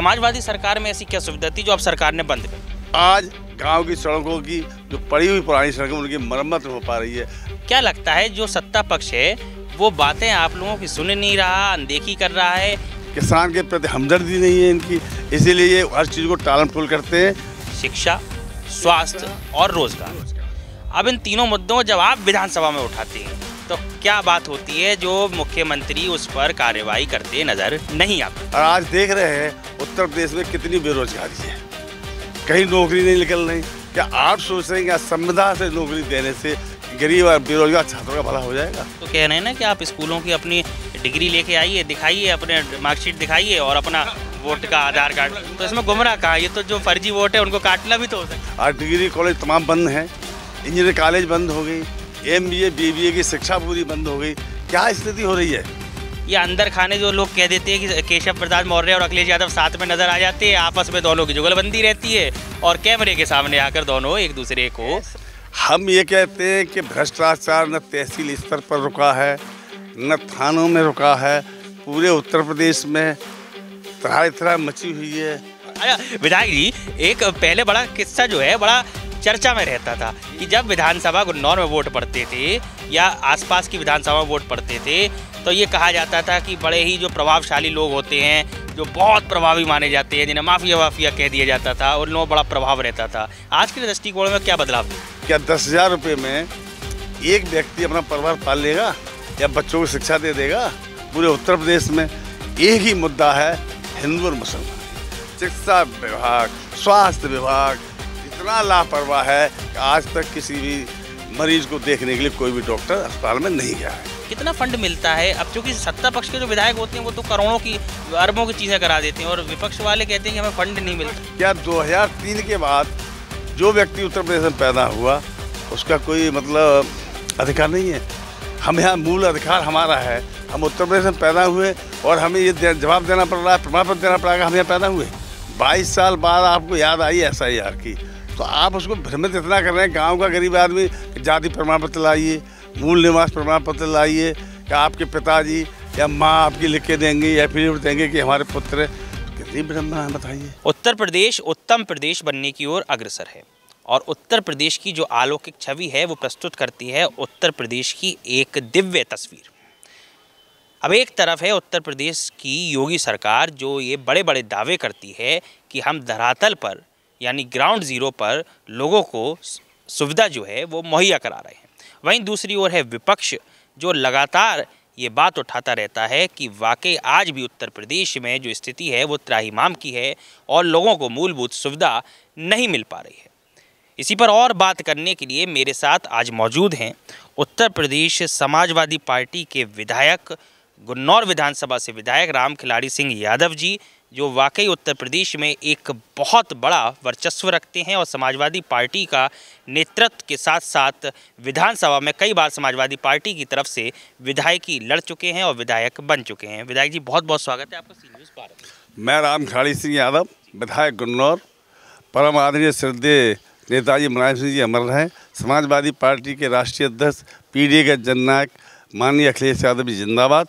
समाजवादी सरकार में ऐसी क्या सुविधा थी जो अब सरकार ने बंद कर? आज गांव की सड़कों की जो पड़ी हुई पुरानी सड़कें उनकी मरम्मत हो पा रही है। क्या लगता है जो सत्ता पक्ष है वो बातें आप लोगों की सुन नहीं रहा, अनदेखी कर रहा है? किसान के प्रति हमदर्दी नहीं है इनकी, इसीलिए ये हर चीज़ को टालम टोल करते हैं। शिक्षा, स्वास्थ्य और रोजगार, अब इन तीनों मुद्दों जब आप विधानसभा में उठाते हैं तो क्या बात होती है जो मुख्यमंत्री उस पर कार्रवाई करते नजर नहीं आते? और आज देख रहे हैं उत्तर प्रदेश में कितनी बेरोजगारी है, कहीं नौकरी नहीं निकल रही। क्या आप सोच रहे हैं कि संविदा से नौकरी देने से गरीब और बेरोजगार छात्रों का भला हो जाएगा? तो कह रहे हैं ना कि आप स्कूलों की अपनी डिग्री लेके आइए, दिखाइए, अपने मार्कशीट दिखाइए और अपना वोट का आधार कार्ड। तो इसमें गुमराह कहाँ? ये तो जो फर्जी वोट है उनको काटना भी तो हो सकता है। आज डिग्री कॉलेज तमाम बंद हैं, इंजीनियरिंग कॉलेज बंद हो गई, MBA BBA की शिक्षा पूरी बंद हो गई। क्या स्थिति हो रही है? ये अंदर खाने जो लोग कह देते हैं कि केशव प्रसाद मौर्य और अखिलेश यादव साथ में नजर आ जाते हैं, आपस में दोनों की जुगलबंदी रहती है और कैमरे के सामने आकर दोनों एक दूसरे को। हम ये कहते हैं कि भ्रष्टाचार न तहसील स्तर पर रुका है न थानों में रुका है, पूरे उत्तर प्रदेश में तरह तरह मची हुई है। विधायक जी, एक पहले बड़ा किस्सा जो है बड़ा चर्चा में रहता था कि जब विधानसभा गुन्नौर में वोट पड़ते थे या आसपास की विधानसभा में वोट पड़ते थे तो ये कहा जाता था कि बड़े ही जो प्रभावशाली लोग होते हैं, जो बहुत प्रभावी माने जाते हैं, जिन्हें माफिया कह दिया जाता था, उन लोगों बड़ा प्रभाव रहता था। आज के दृष्टिकोण में क्या बदलाव है? क्या 10,000 रुपये में एक व्यक्ति अपना परिवार पाल लेगा या बच्चों को शिक्षा दे देगा? पूरे उत्तर प्रदेश में एक ही मुद्दा है, हिंदू और मुसलमान। शिक्षा विभाग, स्वास्थ्य विभाग इतना लापरवाह है कि आज तक किसी भी मरीज को देखने के लिए कोई भी डॉक्टर अस्पताल में नहीं गया है। कितना फंड मिलता है? अब चूंकि सत्ता पक्ष के जो विधायक होते हैं वो तो करोड़ों की, अरबों की चीज़ें करा देते हैं और विपक्ष वाले कहते हैं कि हमें फंड नहीं मिलता। क्या 2003 के बाद जो व्यक्ति उत्तर प्रदेश में पैदा हुआ उसका कोई मतलब अधिकार नहीं है? हम यहाँ मूल अधिकार हमारा है, हम उत्तर प्रदेश में पैदा हुए और हमें ये जवाब देना पड़ रहा है, प्रमाण पत्र देना पड़ेगा हम यहाँ पैदा हुए। 22 साल बाद आपको याद आई SIR की, तो आप उसको भ्रमित इतना कर रहे हैं। गांव का गरीब आदमी जाति प्रमाण पत्र लाइए, मूल निवास प्रमाण पत्र लाइए, कि आपके पिताजी या माँ आपकी लिख के देंगे या फिर देंगे कि हमारे पुत्र। कितनी भ्रम है बताइए। उत्तर प्रदेश उत्तम प्रदेश बनने की ओर अग्रसर है और उत्तर प्रदेश की जो अलौकिक छवि है वो प्रस्तुत करती है उत्तर प्रदेश की एक दिव्य तस्वीर। अब एक तरफ है उत्तर प्रदेश की योगी सरकार जो ये बड़े बड़े दावे करती है कि हम धरातल पर यानी ग्राउंड ज़ीरो पर लोगों को सुविधा जो है वो मुहैया करा रहे हैं। वहीं दूसरी ओर है विपक्ष जो लगातार ये बात उठाता रहता है कि वाकई आज भी उत्तर प्रदेश में जो स्थिति है वो त्राहिमाम की है और लोगों को मूलभूत सुविधा नहीं मिल पा रही है। इसी पर और बात करने के लिए मेरे साथ आज मौजूद हैं उत्तर प्रदेश समाजवादी पार्टी के विधायक, गुन्नौर विधानसभा से विधायक राम खिलाड़ी सिंह यादव जी, जो वाकई उत्तर प्रदेश में एक बहुत बड़ा वर्चस्व रखते हैं और समाजवादी पार्टी का नेतृत्व के साथ साथ विधानसभा में कई बार समाजवादी पार्टी की तरफ से विधायकी लड़ चुके हैं और विधायक बन चुके हैं। विधायक जी, बहुत बहुत स्वागत है आपका सी न्यूज़ भारत में। मैं राम खिलाड़ी सिंह यादव, विधायक गुन्नौर, परम आदरणीय श्रद्धेय नेताजी मुलायम सिंह जी अमर रहे, समाजवादी पार्टी के राष्ट्रीय अध्यक्ष PDA के जननायक माननीय अखिलेश यादव जी जिंदाबाद।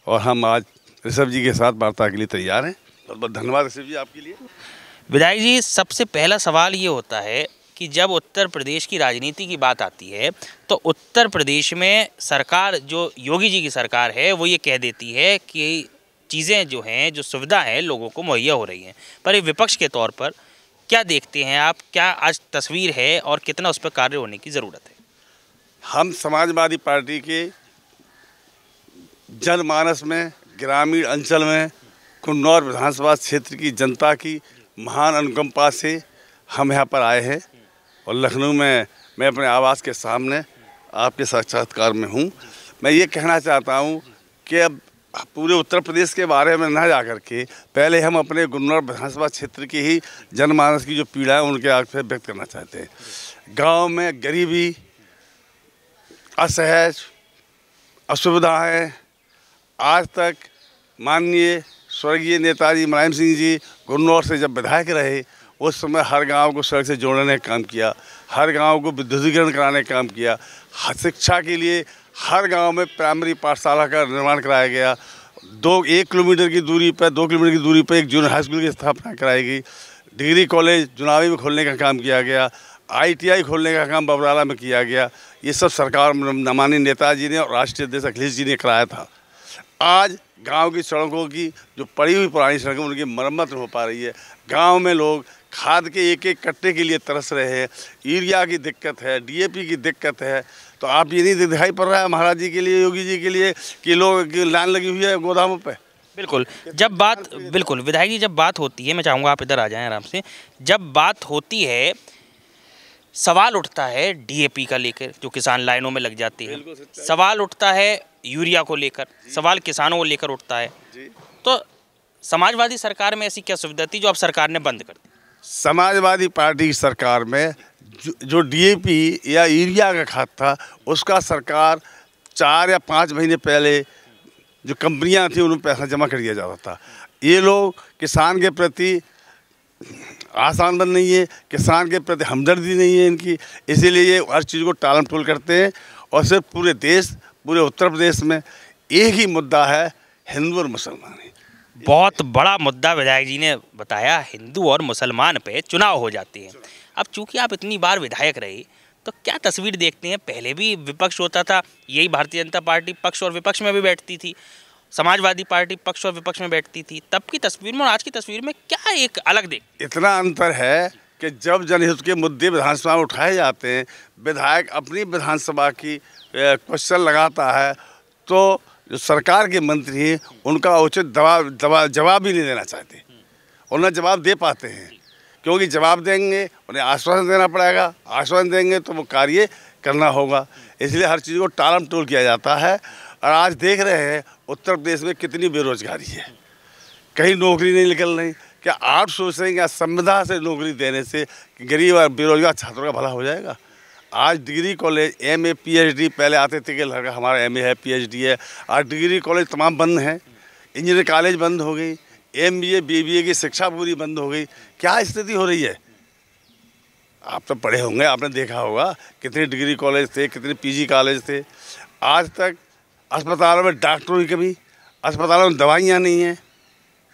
और हम आज ऋषभ जी के साथ वार्ता के लिए तैयार हैं। बहुत बहुत धन्यवाद ऋषभ जी आपके लिए। विधायक जी, सबसे पहला सवाल ये होता है कि जब उत्तर प्रदेश की राजनीति की बात आती है तो उत्तर प्रदेश में सरकार जो योगी जी की सरकार है वो ये कह देती है कि चीज़ें जो हैं, जो सुविधा है लोगों को मुहैया हो रही हैं, पर एक विपक्ष के तौर पर क्या देखते हैं आप? क्या आज तस्वीर है और कितना उस पर कार्य होने की ज़रूरत है? हम समाजवादी पार्टी के जनमानस में, ग्रामीण अंचल में, गुन्नौर विधानसभा क्षेत्र की जनता की महान अनुकंपा से हम यहाँ पर आए हैं और लखनऊ में मैं अपने आवास के सामने आपके साक्षात्कार में हूँ। मैं ये कहना चाहता हूँ कि अब पूरे उत्तर प्रदेश के बारे में न जा कर के पहले हम अपने गुन्नौर विधानसभा क्षेत्र की ही जनमानस की जो पीड़ा है उनके आगे से व्यक्त करना चाहते हैं। गांव में गरीबी, असहज, असुविधाएं आज तक माननीय स्वर्गीय नेताजी मुलायम सिंह जी गुन्नौर से जब विधायक रहे उस समय हर गांव को सड़क से जोड़ने का काम किया, हर गांव को विद्युतीकरण कराने का काम किया, शिक्षा के लिए हर गांव में प्राइमरी पाठशाला का निर्माण कराया गया, 1 किलोमीटर की दूरी पर 2 किलोमीटर की दूरी पर एक जूनियर हाई स्कूल की स्थापना कराई गई। डिग्री कॉलेज जुनावी में खोलने का काम किया गया। ITI खोलने का काम बबराला में किया गया। ये सब सरकार माननीय नेताजी ने और राष्ट्रीय अध्यक्ष अखिलेश जी ने कराया था। आज गांव की सड़कों की जो पड़ी हुई पुरानी सड़कें उनकी मरम्मत नहीं हो पा रही है। गांव में लोग खाद के एक एक कट्टे के लिए तरस रहे हैं। यूरिया की दिक्कत है, DAP की दिक्कत है। तो आप ये नहीं दिखाई पड़ रहा है महाराज जी के लिए, योगी जी के लिए कि लोग की लाइन लगी हुई है गोदामों पे। बिल्कुल, बिल्कुल विधायक जी, जब बात होती है, मैं चाहूँगा आप इधर आ जाएं आराम से। जब बात होती है, सवाल उठता है DAP का लेकर, जो किसान लाइनों में लग जाते हैं। सवाल उठता है यूरिया को लेकर, सवाल किसानों को लेकर उठता है। तो समाजवादी सरकार में ऐसी क्या सुविधा थी जो अब सरकार ने बंद कर दी? समाजवादी पार्टी की सरकार में जो DAP या यूरिया का खाद था, उसका सरकार 4 या 5 महीने पहले जो कंपनियां थी उन्हें पैसा जमा कर दिया जाता था। ये लोग किसान के प्रति आसान बन नहीं है, किसान के प्रति हमदर्दी नहीं है इनकी, इसीलिए ये हर चीज़ को टालम टोल करते हैं। और सिर्फ पूरे उत्तर प्रदेश में एक ही मुद्दा है, हिंदू और मुसलमान। बहुत बड़ा मुद्दा विधायक जी ने बताया, हिंदू और मुसलमान पे चुनाव हो जाते हैं। अब चूंकि आप इतनी बार विधायक रहे, तो क्या तस्वीर देखते हैं? पहले भी विपक्ष होता था, यही भारतीय जनता पार्टी पक्ष और विपक्ष में भी बैठती थी, समाजवादी पार्टी पक्ष और विपक्ष में बैठती थी। तब की तस्वीर में और आज की तस्वीर में क्या एक अलग देख? इतना अंतर है कि जब जनहित के मुद्दे विधानसभा में उठाए जाते हैं, विधायक अपनी विधानसभा की क्वेश्चन लगाता है, तो जो सरकार के मंत्री हैं उनका उचित जवाब ही नहीं देना चाहते। उन्हें जवाब दे पाते हैं, क्योंकि जवाब देंगे उन्हें आश्वासन देना पड़ेगा, आश्वासन देंगे तो वो कार्य करना होगा। इसलिए हर चीज़ को टालम टोल किया जाता है। और आज देख रहे हैं उत्तर प्रदेश में कितनी बेरोजगारी है, कहीं नौकरी नहीं निकल रही। क्या आप सोच रहे हैं क्या संविदा से नौकरी देने से गरीब और बेरोजगार छात्रों का भला हो जाएगा? आज डिग्री कॉलेज, MA PhD पहले आते थे कि लड़का हमारा MA है, PhD है, आज डिग्री कॉलेज तमाम बंद हैं। इंजीनियरिंग कॉलेज बंद हो गई, MBA BBA की शिक्षा पूरी बंद हो गई। क्या स्थिति हो रही है? आप तो पढ़े होंगे, आपने देखा होगा कितने डिग्री कॉलेज थे, कितने PG कॉलेज थे। आज तक अस्पतालों में डॉक्टरों की कमी, अस्पतालों में दवाइयाँ नहीं हैं।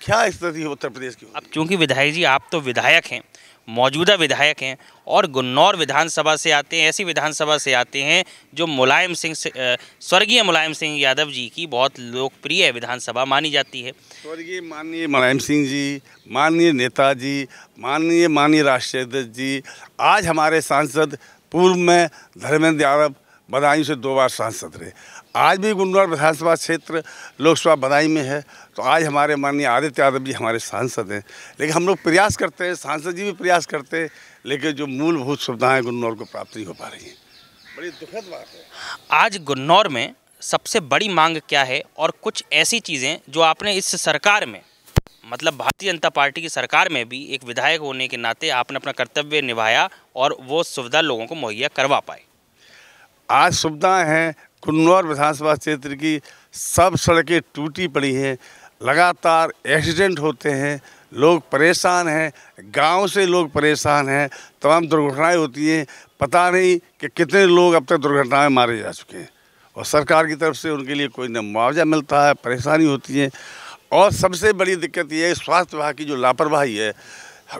क्या स्थिति है उत्तर प्रदेश की? अब चूंकि विधायक जी आप तो विधायक हैं, मौजूदा विधायक हैं, और गुन्नौर विधानसभा से आते हैं, ऐसी विधानसभा से आते हैं जो स्वर्गीय मुलायम सिंह यादव जी की बहुत लोकप्रिय विधानसभा मानी जाती है। स्वर्गीय माननीय मुलायम सिंह जी, माननीय नेताजी, माननीय राष्ट्रीय अध्यक्ष जी, आज हमारे सांसद, पूर्व में धर्मेंद्र यादव बदायूं से 2 बार सांसद रहे। आज भी गुन्नौर विधानसभा क्षेत्र लोकसभा बदायूं में है, तो आज हमारे माननीय आदित्य यादव जी हमारे सांसद हैं। लेकिन हम लोग प्रयास करते हैं, सांसद जी भी प्रयास करते हैं, लेकिन जो मूलभूत सुविधाएं गुन्नौर को प्राप्त नहीं हो पा रही हैं। बड़ी दुखद बात है। आज गुन्नौर में सबसे बड़ी मांग क्या है, और कुछ ऐसी चीज़ें जो आपने इस सरकार में, मतलब भारतीय जनता पार्टी की सरकार में भी एक विधायक होने के नाते आपने अपना कर्तव्य निभाया और वो सुविधा लोगों को मुहैया करवा पाए? आज सुविधाएं हैं। गुन्नौर विधानसभा क्षेत्र की सब सड़कें टूटी पड़ी हैं, लगातार एक्सीडेंट होते हैं, लोग परेशान हैं, गांव से लोग परेशान हैं, तमाम दुर्घटनाएं होती हैं। पता नहीं कि कितने लोग अब तक दुर्घटनाएं मारे जा चुके हैं, और सरकार की तरफ से उनके लिए कोई न मुआवजा मिलता है, परेशानी होती है। और सबसे बड़ी दिक्कत ये है स्वास्थ्य विभाग की जो लापरवाही है।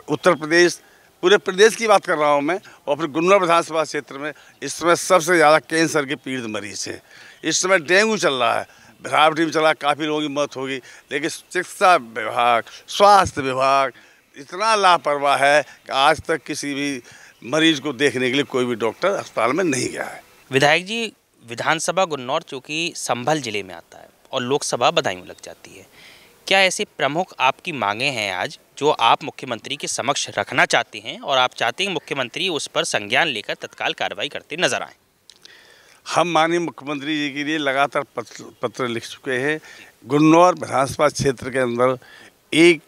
उत्तर प्रदेश, पूरे प्रदेश की बात कर रहा हूँ मैं, और फिर गुन्नौर विधानसभा क्षेत्र में इस समय सबसे ज़्यादा कैंसर के पीड़ित मरीज है। इस समय डेंगू चल रहा है, बिहार चला, काफ़ी लोगों की मौत होगी। लेकिन चिकित्सा विभाग, स्वास्थ्य विभाग इतना लापरवाह है कि आज तक किसी भी मरीज को देखने के लिए कोई भी डॉक्टर अस्पताल में नहीं गया है। विधायक जी, विधानसभा गुन्नौर चूँकि संभल जिले में आता है और लोकसभा बदायूं में लग जाती है, क्या ऐसी प्रमुख आपकी मांगें हैं आज जो आप मुख्यमंत्री के समक्ष रखना चाहते हैं, और आप चाहते हैं मुख्यमंत्री उस पर संज्ञान लेकर तत्काल कार्रवाई करते नजर आएं? हम माननीय मुख्यमंत्री जी के लिए लगातार पत्र लिख चुके हैं। गुन्नौर विधानसभा क्षेत्र के अंदर एक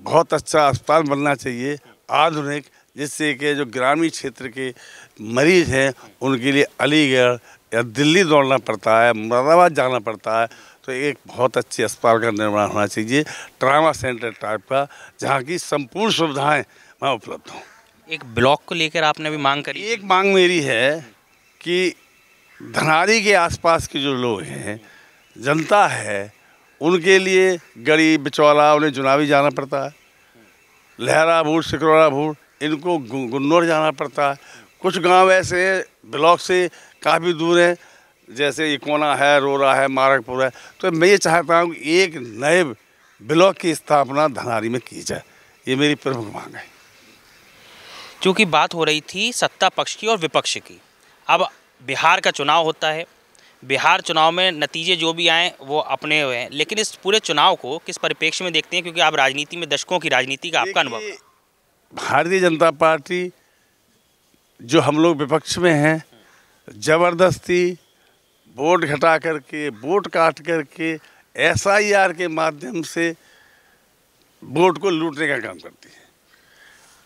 बहुत अच्छा अस्पताल बनना चाहिए, आधुनिक, जिससे कि जो ग्रामीण क्षेत्र के मरीज हैं उनके लिए अलीगढ़ या दिल्ली दौड़ना पड़ता है, मुरादाबाद जाना पड़ता है, तो एक बहुत अच्छे अस्पताल का निर्माण होना चाहिए, ट्रामा सेंटर टाइप का, जहाँ की संपूर्ण सुविधाएं वहाँ उपलब्ध हों। एक ब्लॉक को लेकर आपने भी मांग करी? एक मांग मेरी है कि धनारी के आसपास के जो लोग हैं, जनता है, उनके लिए गरीब बिचौला उन्हें चुनावी जाना पड़ता है। लहरा बूट सिकरौरा बूट इनको गुन्नौर जाना पड़ता है। कुछ गांव ऐसे ब्लॉक से काफ़ी दूर हैं, जैसे इकोना है, रोरा है, मारकपुर है। तो मैं ये चाहता हूँ कि एक नए ब्लॉक की स्थापना धनारी में की जाए, ये मेरी प्रमुख मांग है। क्योंकि बात हो रही थी सत्ता पक्ष की और विपक्ष की, अब बिहार का चुनाव होता है, बिहार चुनाव में नतीजे जो भी आए वो अपने हुए हैं, लेकिन इस पूरे चुनाव को किस परिप्रेक्ष्य में देखते हैं, क्योंकि आप राजनीति में दशकों की राजनीति का आपका अनुभव है। भारतीय जनता पार्टी जो हम लोग विपक्ष में हैं, ज़बरदस्ती वोट घटा करके, वोट काट करके, SIR के माध्यम से वोट को लूटने का काम करती है।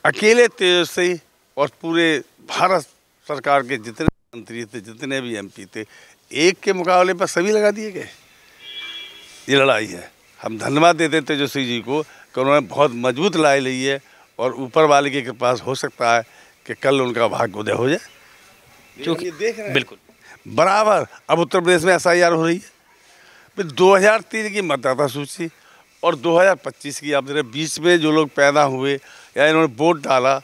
अकेले तेजस्वी और पूरे भारत सरकार के जितने मंत्री थे, जितने भी MP थे, एक के मुकाबले पर सभी लगा दिए गए। ये लड़ाई है। हम धन्यवाद देते हैं तेजस्वी जी को कि उन्होंने बहुत मजबूत लड़ाई ली है और ऊपर वाले के पास हो सकता है कि कल उनका भाग्य उदय हो जाए। क्योंकि देख रहे हैं बिल्कुल बराबर अब उत्तर प्रदेश में SIR हो रही है। फिर 2003 की मतदाता सूची और 2025 की, आप देख रहे बीच में जो लोग पैदा हुए या इन्होंने वोट डाला,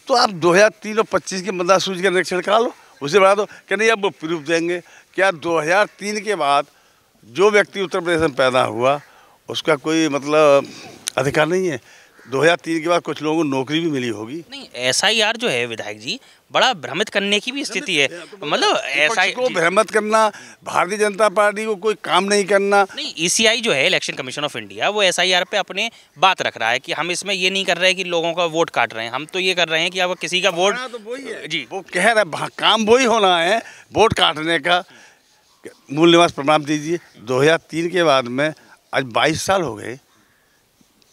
तो आप 2003 और 25 की मतदाता सूची का निरीक्षण करा लो, उसे बढ़ा दो कि नहीं अब वो प्रूफ देंगे। क्या 2003 के बाद जो व्यक्ति उत्तर प्रदेश में पैदा हुआ उसका कोई मतलब अधिकार नहीं है? 2003 के बाद कुछ लोगों को नौकरी भी मिली होगी। नहीं, SIR जो है विधायक जी बड़ा भ्रमित करने की भी स्थिति है। मतलब SIR को भ्रमित करना, भारतीय जनता पार्टी को कोई काम नहीं करना। नहीं, ECI जो है इलेक्शन कमीशन ऑफ इंडिया, वो SIR पे अपने बात रख रहा है कि हम इसमें ये नहीं कर रहे हैं कि लोगों का वोट काट रहे हैं, हम तो ये कर रहे हैं कि अब किसी का वोट तो वही है जी, वो कह रहे हैं काम वही होना है, वोट काटने का। मूल निवास प्रमाण दीजिए। 2003 के बाद में आज 22 साल हो गए।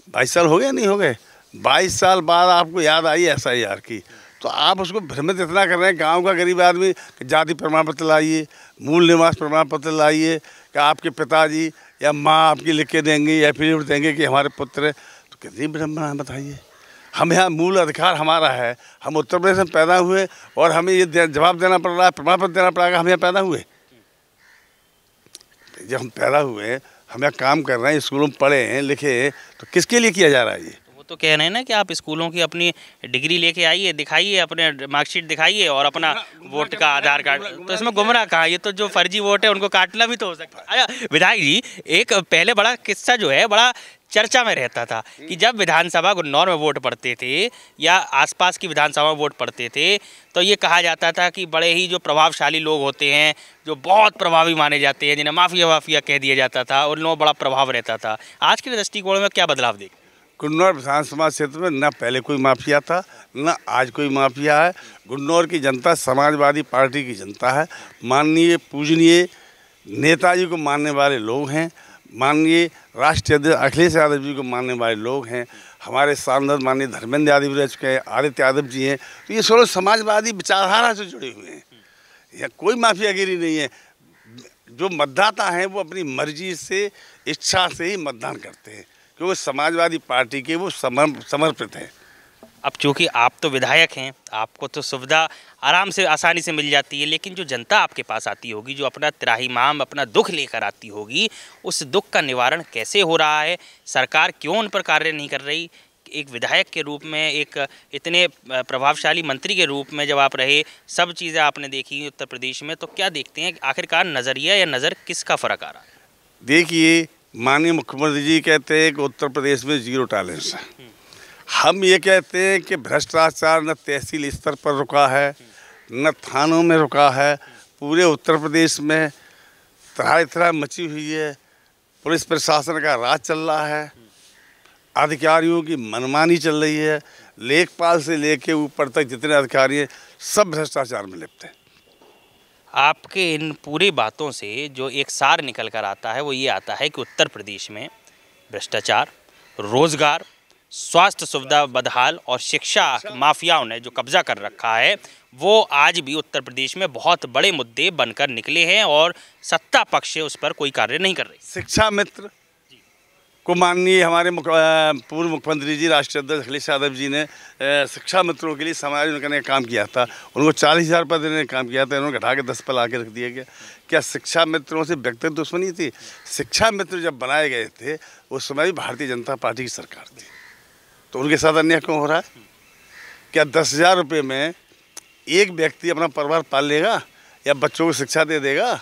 22 साल हो गए नहीं हो गए? 22 साल बाद आपको याद आई SIR की, तो आप उसको भ्रमित इतना कर रहे हैं। गांव का गरीब आदमी जाति प्रमाण पत्र लाइए, मूल निवास प्रमाण पत्र लाइए, कि आपके पिताजी या माँ आपकी लिख के देंगे या एफिडेविट देंगे कि हमारे पुत्र है। तो कितनी भ्रमण है बताइए। हम यहाँ मूल अधिकार हमारा है, हम उत्तर प्रदेश में पैदा हुए और हमें ये जवाब देना पड़ रहा है, प्रमाण पत्र देना पड़ेगा हम यहाँ पैदा हुए। जब हम पैदा हुए, हम यहाँ काम कर रहे हैं, स्कूलों में पढ़े हैं, लिखे हैं, तो किसके लिए किया जा रहा है ये? तो कह रहे हैं ना कि आप स्कूलों की अपनी डिग्री लेके आइए, दिखाइए, अपने मार्कशीट दिखाइए और अपना वोट का आधार कार्ड। तो इसमें गुमराह कहाँ? ये तो जो फर्जी वोट है उनको काटना भी तो हो सकता है। अच्छा विधायक जी, एक पहले बड़ा किस्सा जो है बड़ा चर्चा में रहता था कि जब विधानसभा गुन्नौर में वोट पड़ते थे या आसपास की विधानसभा में वोट पड़ते थे, तो ये कहा जाता था कि बड़े ही जो प्रभावशाली लोग होते हैं, जो बहुत प्रभावी माने जाते हैं, जिन्हें माफिया कह दिया जाता था, उन लोगों बड़ा प्रभाव रहता था। आज के दृष्टिकोण में क्या बदलाव देख? गुन्नौर विधानसभा क्षेत्र में न पहले कोई माफिया था, न आज कोई माफिया है। गुन्नौर की जनता समाजवादी पार्टी की जनता है। माननीय पूजनीय नेताजी को मानने वाले लोग हैं, माननीय राष्ट्रीय अध्यक्ष अखिलेश यादव जी को मानने वाले लोग हैं। हमारे सांसद माननीय धर्मेंद्र यादव रह चुके हैं, आदित्य यादव जी हैं। तो ये सोलह समाजवादी विचारधारा से जुड़े हुए हैं। यह कोई माफियागिरी नहीं है। जो मतदाता हैं वो अपनी मर्जी से, इच्छा से ही मतदान करते हैं, क्योंकि समाजवादी पार्टी के वो समर्पित हैं। अब चूँकि आप तो विधायक हैं, आपको तो सुविधा आराम से आसानी से मिल जाती है, लेकिन जो जनता आपके पास आती होगी, जो अपना त्राहिमाम अपना दुख लेकर आती होगी, उस दुख का निवारण कैसे हो रहा है? सरकार क्यों उन पर कार्य नहीं कर रही? एक विधायक के रूप में, एक इतने प्रभावशाली मंत्री के रूप में जब आप रहे, सब चीज़ें आपने देखी उत्तर प्रदेश में, तो क्या देखते हैं आखिरकार नज़रिया या नज़र किसका फ़र्क आ रहा है? देखिए, माननीय मुख्यमंत्री जी कहते हैं कि उत्तर प्रदेश में 0 टॉलरेंस है। हम ये कहते हैं कि भ्रष्टाचार न तहसील स्तर पर रुका है, न थानों में रुका है। पूरे उत्तर प्रदेश में तरह मची हुई है। पुलिस प्रशासन का राज चल रहा है, अधिकारियों की मनमानी चल रही है। लेखपाल से लेके ऊपर तक जितने अधिकारी हैं सब भ्रष्टाचार में लिप्त हैं। आपके इन पूरी बातों से जो एक सार निकल कर आता है वो ये आता है कि उत्तर प्रदेश में भ्रष्टाचार, रोजगार, स्वास्थ्य सुविधा बदहाल और शिक्षा माफियाओं ने जो कब्जा कर रखा है, वो आज भी उत्तर प्रदेश में बहुत बड़े मुद्दे बनकर निकले हैं और सत्ता पक्ष उस पर कोई कार्य नहीं कर रही। शिक्षा मित्र को माननीय हमारे पूर्व मुख्यमंत्री जी, राष्ट्रीय अध्यक्ष अखिलेश यादव जी ने शिक्षा मित्रों के लिए समायोजन करने का काम किया था। उनको 40,000 रुपये देने का काम किया था, इन्होंने घटा के 10 पर ला के रख दिया गया। क्या शिक्षा मित्रों से व्यक्तिगत दुश्मनी थी? शिक्षा मित्र जब बनाए गए थे उस समय भी भारतीय जनता पार्टी की सरकार थी, तो उनके साथ अन्याय क्यों हो रहा है? क्या 10,000 रुपये में एक व्यक्ति अपना परिवार पाल लेगा या बच्चों को शिक्षा दे देगा,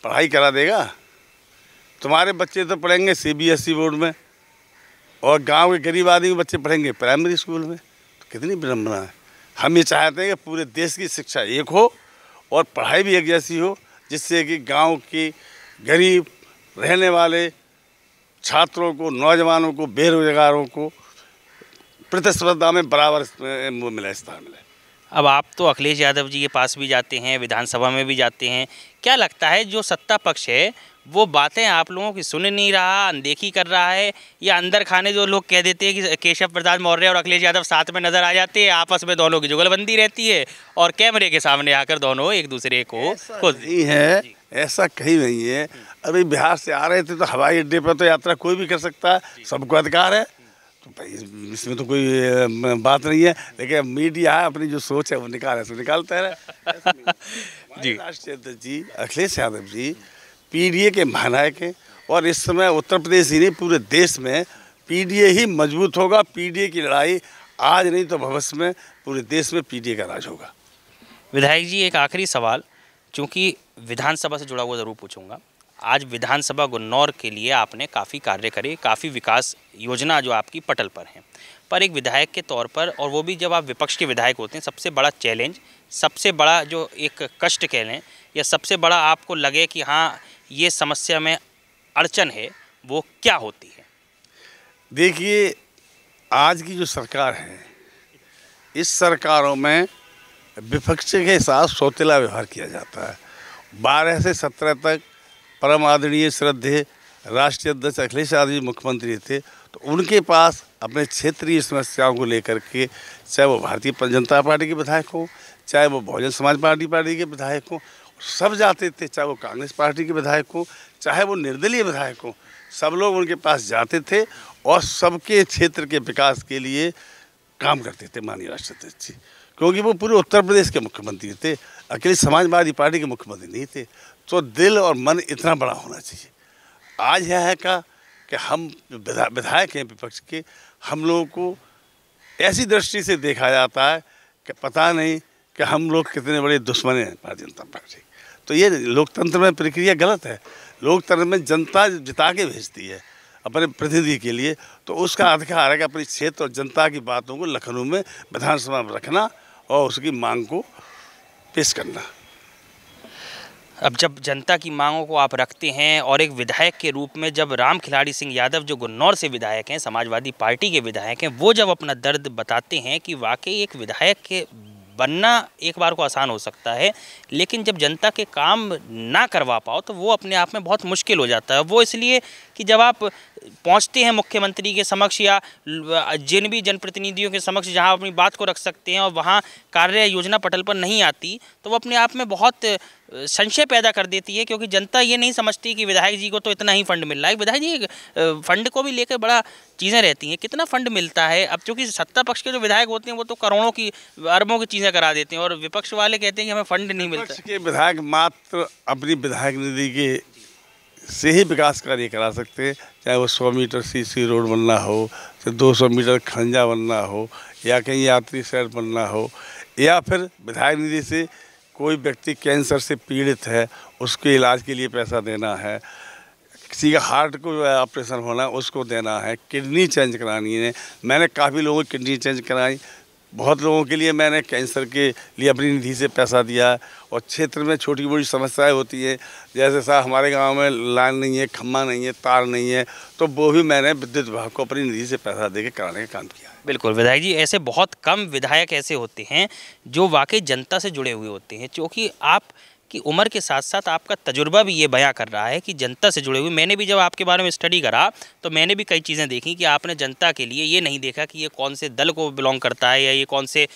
पढ़ाई करा देगा? तुम्हारे बच्चे तो पढ़ेंगे CBSE बोर्ड में और गांव के गरीब आदमी के बच्चे पढ़ेंगे प्राइमरी स्कूल में। तो कितनी विडम्बना है। हम ये चाहते हैं कि पूरे देश की शिक्षा एक हो और पढ़ाई भी एक जैसी हो, जिससे कि गांव के गरीब रहने वाले छात्रों को, नौजवानों को, बेरोजगारों को प्रतिस्पर्धा में बराबर मिले, स्थान मिले। अब आप तो अखिलेश यादव जी के पास भी जाते हैं, विधानसभा में भी जाते हैं, क्या लगता है जो सत्ता पक्ष है वो बातें आप लोगों की सुन नहीं रहा, अनदेखी कर रहा है, या अंदर खाने जो लोग कह देते हैं कि केशव प्रसाद मौर्य और अखिलेश यादव साथ में नजर आ जाते हैं, आपस में दोनों की जुगलबंदी रहती है और कैमरे के सामने आकर दोनों एक दूसरे को खुद नहीं है, ऐसा कहीं नहीं है। अभी बिहार से आ रहे थे तो हवाई अड्डे पर तो यात्रा कोई भी कर सकता है, सबको अधिकार है, तो भाई इसमें तो कोई बात नहीं है। लेकिन मीडिया अपनी जो सोच है वो निकालता है। जी, राष्ट्रीय अध्यक्ष जी अखिलेश यादव जी PDA के महानायक हैं और इस समय उत्तर प्रदेश ही नहीं पूरे देश में PDA ही मजबूत होगा। PDA की लड़ाई आज नहीं तो भविष्य में पूरे देश में PDA का राज होगा। विधायक जी, एक आखिरी सवाल, चूँकि विधानसभा से जुड़ा हुआ ज़रूर पूछूंगा। आज विधानसभा गुन्नौर के लिए आपने काफ़ी कार्य करे, काफ़ी विकास योजना जो आपकी पटल पर हैं, पर एक विधायक के तौर पर, और वो भी जब आप विपक्ष के विधायक होते हैं, सबसे बड़ा चैलेंज, सबसे बड़ा जो एक कष्ट कह लें, या सबसे बड़ा आपको लगे कि हाँ ये समस्या में अड़चन है, वो क्या होती है? देखिए, आज की जो सरकार है, इस सरकारों में विपक्ष के साथ सौतेला व्यवहार किया जाता है। 12 से 17 तक परम आदरणीय श्रद्धेय राष्ट्रीय अध्यक्ष अखिलेश यादव जी मुख्यमंत्री थे, तो उनके पास अपने क्षेत्रीय समस्याओं को लेकर के, चाहे वो भारतीय जनता पार्टी के विधायक हों, चाहे वो बहुजन समाज पार्टी के विधायक हों, सब जाते थे। चाहे वो कांग्रेस पार्टी के विधायक हों, चाहे वो निर्दलीय विधायक हों, सब लोग उनके पास जाते थे और सबके क्षेत्र के विकास के लिए काम करते थे माननीय राष्ट्रीय अध्यक्ष जी, क्योंकि वो पूरे उत्तर प्रदेश के मुख्यमंत्री थे, अकेले समाजवादी पार्टी के मुख्यमंत्री नहीं थे। तो दिल और मन इतना बड़ा होना चाहिए। आज यह है कि हम विधायक हैं विपक्ष के, हम लोगों को ऐसी दृष्टि से देखा जाता है कि पता नहीं कि हम लोग कितने बड़े दुश्मन हैं भारतीय जनता पार्टी। तो ये लोकतंत्र में प्रक्रिया गलत है। लोकतंत्र में जनता जिता के भेजती है अपने प्रतिनिधि के लिए, तो उसका अधिकार है कि अपने क्षेत्र और जनता की बातों को लखनऊ में विधानसभा में रखना और उसकी मांग को पेश करना। अब जब जनता की मांगों को आप रखते हैं और एक विधायक के रूप में, जब राम खिलाड़ी सिंह यादव जो गुन्नौर से विधायक हैं, समाजवादी पार्टी के विधायक हैं, वो जब अपना दर्द बताते हैं कि वाकई एक विधायक के बनना एक बार को आसान हो सकता है, लेकिन जब जनता के काम ना करवा पाओ तो वो अपने आप में बहुत मुश्किल हो जाता है। वो इसलिए कि जब आप पहुंचते हैं मुख्यमंत्री के समक्ष या जिन भी जनप्रतिनिधियों के समक्ष जहां अपनी बात को रख सकते हैं और वहां कार्य योजना पटल पर नहीं आती, तो वो अपने आप में बहुत संशय पैदा कर देती है, क्योंकि जनता ये नहीं समझती कि विधायक जी को तो इतना ही फंड मिल रहा है। विधायक जी फंड को भी लेकर बड़ा चीज़ें रहती हैं, कितना फंड मिलता है? अब चूँकि सत्ता पक्ष के जो विधायक होते हैं वो तो करोड़ों की, अरबों की चीज़ें करा देते हैं, और विपक्ष वाले कहते हैं कि हमें फंड नहीं मिलता। विपक्ष के विधायक मात्र अपनी विधायक निधि के से ही विकास कार्य करा सकते हैं, चाहे वो 100 मीटर CC रोड बनना हो, चाहे 200 मीटर खंजा बनना हो, या कहीं यात्री सड़क बनना हो, या फिर विधायक निधि से कोई व्यक्ति कैंसर से पीड़ित है उसके इलाज के लिए पैसा देना है, किसी का हार्ट को ऑपरेशन होना उसको देना है, किडनी चेंज करानी है। मैंने काफ़ी लोगों की किडनी चेंज कराई, बहुत लोगों के लिए मैंने कैंसर के लिए अपनी निधि से पैसा दिया है। और क्षेत्र में छोटी बड़ी समस्याएं होती हैं, जैसे साहब हमारे गांव में लाइन नहीं है, खम्भा नहीं है, तार नहीं है, तो वो भी मैंने विद्युत विभाग को अपनी निधि से पैसा दे के कराने का काम किया है। बिल्कुल विधायक जी, ऐसे बहुत कम विधायक ऐसे होते हैं जो वाकई जनता से जुड़े हुए होते हैं, क्योंकि आपकी कि उम्र के साथ साथ आपका तजुर्बा भी ये बयां कर रहा है कि जनता से जुड़े हुए, मैंने भी जब आपके बारे में स्टडी करा तो मैंने भी कई चीज़ें देखी कि आपने जनता के लिए ये नहीं देखा कि ये कौन से दल को बिलोंग करता है या ये कौन से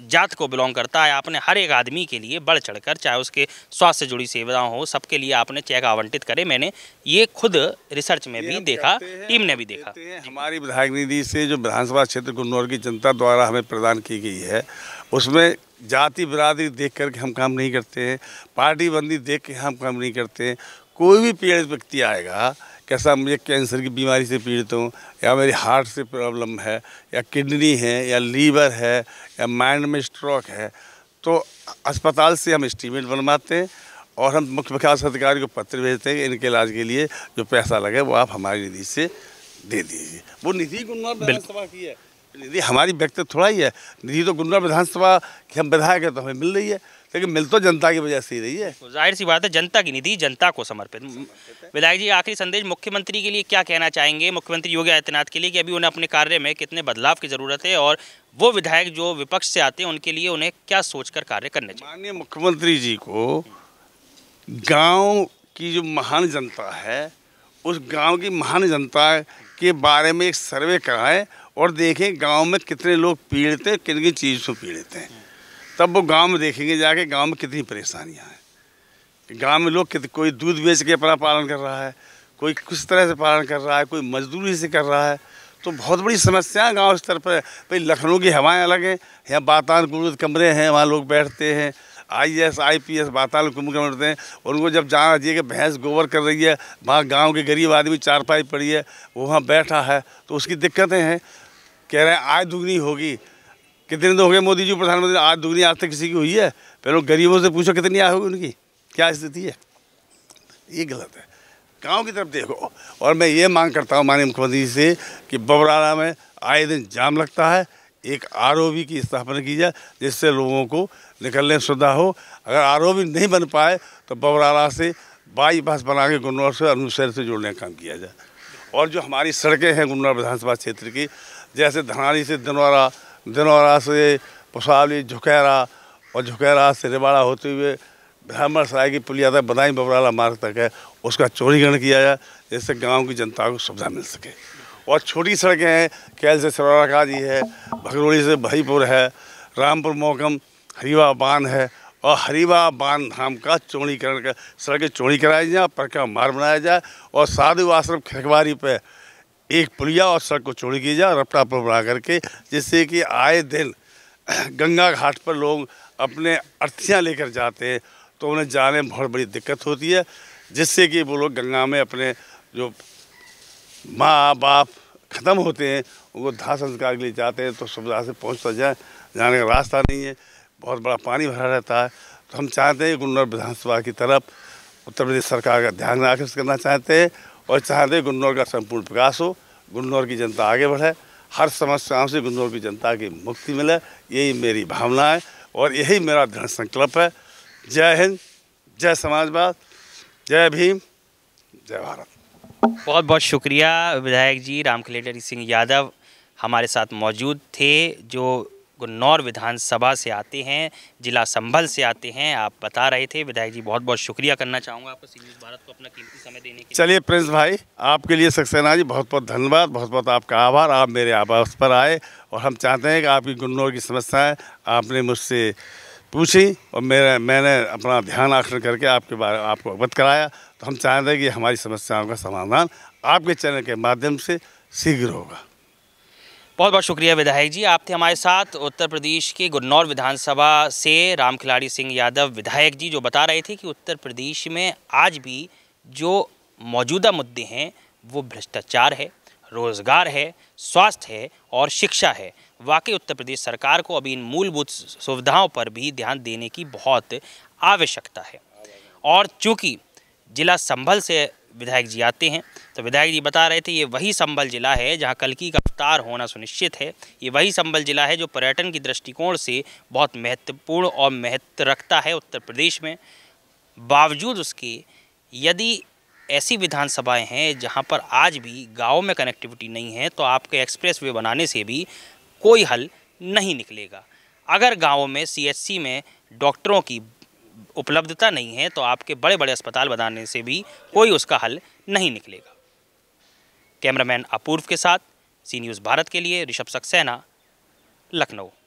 जात को बिलोंग करता है। आपने हर एक आदमी के लिए बढ़ चढ़कर, चाहे उसके स्वास्थ्य से जुड़ी सेवाएं हो, सबके लिए आपने चेक आवंटित करे। मैंने ये खुद रिसर्च में भी देखा, टीम ने भी देखा। हमारी विधायक निधि से जो विधानसभा क्षेत्र गुन्नौर की जनता द्वारा हमें प्रदान की गई है, उसमें जाति बिरादरी देख करके हम काम नहीं करते हैं, पार्टी बंदी देख के हम काम नहीं करते हैं। कोई भी पीड़ित व्यक्ति आएगा, कैसा मुझे कैंसर की बीमारी से पीड़ित हूँ, या मेरी हार्ट से प्रॉब्लम है, या किडनी है, या लीवर है, या माइंड में स्ट्रोक है, तो अस्पताल से हम एस्टीमेट बनवाते हैं और हम मुख्य विकास अधिकारी को पत्र भेजते हैं कि इनके इलाज के लिए जो पैसा लगे वो आप हमारी निधि से दे दीजिए। वो निधि गुन्नौर विधानसभा की है, निधि हमारी व्यक्तिगत थोड़ा ही है। निधि तो गुन्नौर विधानसभा की हम विधायक है तो हमें मिल रही है, लेकिन मिल तो जनता की वजह से ही रही है। जाहिर सी बात है, जनता की निधि जनता को समर्पित। विधायक जी, आखिरी संदेश मुख्यमंत्री के लिए क्या कहना चाहेंगे, मुख्यमंत्री योगी आदित्यनाथ के लिए, कि अभी उन्हें अपने कार्य में कितने बदलाव की ज़रूरत है और वो विधायक जो विपक्ष से आते हैं उनके लिए उन्हें क्या सोचकर कार्य करने चाहिए? माननीय मुख्यमंत्री जी को गाँव की जो महान जनता है, उस गाँव की महान जनता के बारे में एक सर्वे कराएं और देखें गांव में कितने लोग पीड़ित हैं, किन किन चीज़ से पीड़ित हैं। तब वो गांव में देखेंगे जाके गांव में कितनी परेशानियां हैं। गांव में लोग कोई दूध बेच के अपना पालन कर रहा है, कोई किस तरह से पालन कर रहा है, कोई मजदूरी से कर रहा है। तो बहुत बड़ी समस्या है गाँव स्तर पर। भाई लखनऊ की हवाएँ अलग हैं, यहाँ वातानुकूलित कमरे हैं, वहाँ लोग बैठते हैं, IAS IPS वातानुकूलित करते हैं। उनको जब जाना चाहिए कि भैंस गोबर कर रही है, वहाँ गांव के गरीब आदमी चारपाई पड़ी है, वो वहाँ बैठा है, तो उसकी दिक्कतें हैं। कह रहे हैं आय दुगनी होगी। कितने दिन हो गए मोदी जी प्रधानमंत्री, आय दुगनी आज तक किसी की हुई है? पहले गरीबों से पूछो कितनी आय होगी, उनकी क्या स्थिति है। ये गलत है, गांव की तरफ देखो। और मैं ये मांग करता हूँ माननीय मुख्यमंत्री जी से कि बबराला में आए दिन जाम लगता है, एक ROB की स्थापना की जाए जिससे लोगों को निकलने सुविधा हो। अगर ROB नहीं बन पाए तो बबराला से बाईपास बना के गुन्नौर से अनूप शहर से जोड़ने का काम किया जाए। और जो हमारी सड़कें हैं गुन्नौर विधानसभा क्षेत्र की, जैसे धनाली से दिनौरा, दिनौरा से पुसावली, झुकेरा, और झुकेरा से रिवाड़ा होते हुए ब्राह्मण सराय की पुलिया तक बदाई बबराला मार्ग तक है, उसका चौड़ीकरण किया जाए जिससे गांव की जनता को सुविधा मिल सके। और छोटी सड़कें हैं, कैल से सरौरा जी है, भगरोड़ी से भाईपुर है, रामपुर मोहकम, हरीवा बांध है, और हरीवा बांध धाम का चौड़ीकरण का सड़कें चौड़ी कराई जाए, परिक्रमा मार्ग बनाया जाए, और साधु आश्रम खिरकवारी पे एक पुलिया और सड़क को चौड़ी की जाए, रपटा पुल बना करके, जिससे कि आए दिन गंगा घाट पर लोग अपने अर्थियाँ लेकर जाते हैं तो उन्हें जाने में बहुत बड़ी दिक्कत होती है, जिससे कि वो लोग गंगा में अपने जो माँ बाप ख़त्म होते हैं उनको दाह संस्कार के लिए जाते हैं तो सुविधा से पहुँचता जाए, जाने का रास्ता नहीं है, बहुत बड़ा पानी भरा रहता है। तो हम चाहते हैं गुन्नौर विधानसभा की तरफ उत्तर प्रदेश सरकार का ध्यान आकर्षित करना चाहते हैं और चाहते हैं गुन्नौर का संपूर्ण विकास हो, गुन्नौर की जनता आगे बढ़े, हर समस्याओं से गुन्नौर की जनता की मुक्ति मिले। यही मेरी भावना है और यही मेरा दृढ़ संकल्प है। जय हिंद, जय समाजवाद, जय भीम, जय भारत। बहुत बहुत शुक्रिया विधायक जी रामखेलारी सिंह यादव हमारे साथ मौजूद थे, जो गुन्नौर विधानसभा से आते हैं, जिला संभल से आते हैं। आप बता रहे थे विधायक जी, बहुत बहुत शुक्रिया करना चाहूँगा आपका सी न्यूज़ भारत को अपना कीमती समय देने के लिए। चलिए प्रिंस भाई, आपके लिए सक्सेना जी बहुत बहुत धन्यवाद, बहुत बहुत आपका आभार। आप मेरे आवास पर आए और हम चाहते हैं कि आपकी गुन्नौर की समस्याएँ आपने मुझसे पूछी और मैंने अपना ध्यान आकर्षण करके आपके बारे में आपको अवगत कराया। तो हम चाहते हैं कि हमारी समस्याओं का समाधान आपके चैनल के माध्यम से शीघ्र होगा। बहुत बहुत शुक्रिया विधायक जी, आप थे हमारे साथ उत्तर प्रदेश के गुन्नौर विधानसभा से रामखेलारी सिंह यादव विधायक जी, जो बता रहे थे कि उत्तर प्रदेश में आज भी जो मौजूदा मुद्दे हैं वो भ्रष्टाचार है, रोज़गार है, स्वास्थ्य है और शिक्षा है। वाकई उत्तर प्रदेश सरकार को अभी इन मूलभूत सुविधाओं पर भी ध्यान देने की बहुत आवश्यकता है। और चूँकि जिला संभल से विधायक जी आते हैं तो विधायक जी बता रहे थे ये वही संभल जिला है जहां कल्कि का अवतार होना सुनिश्चित है। ये वही संभल जिला है जो पर्यटन की दृष्टिकोण से बहुत महत्वपूर्ण और महत्व रखता है उत्तर प्रदेश में। बावजूद उसके यदि ऐसी विधानसभाएं हैं जहां पर आज भी गाँव में कनेक्टिविटी नहीं है तो आपके एक्सप्रेसवे बनाने से भी कोई हल नहीं निकलेगा। अगर गाँव में CHC में डॉक्टरों की उपलब्धता नहीं है तो आपके बड़े बड़े अस्पताल बनाने से भी कोई उसका हल नहीं निकलेगा। कैमरामैन अपूर्व के साथ सी न्यूज़ भारत के लिए ऋषभ सक्सेना, लखनऊ।